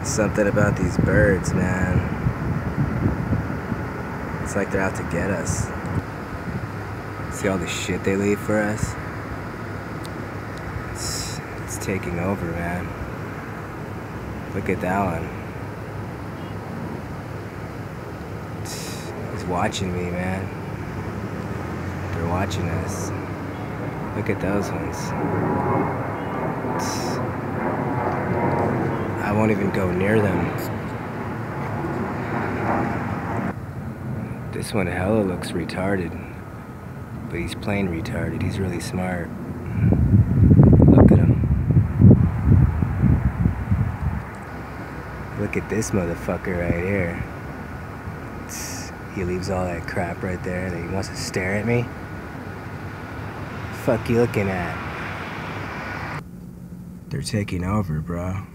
Something about these birds, man. It's like they're out to get us. See all the shit they leave for us? It's taking over, man. Look at that one. He's watching me, man. They're watching us. Look at those ones. I won't even go near them. This one hella looks retarded. But he's plain retarded. He's really smart. Look at him. Look at this motherfucker right here. He leaves all that crap right there and he wants to stare at me. Fuck you looking at? They're taking over, bro.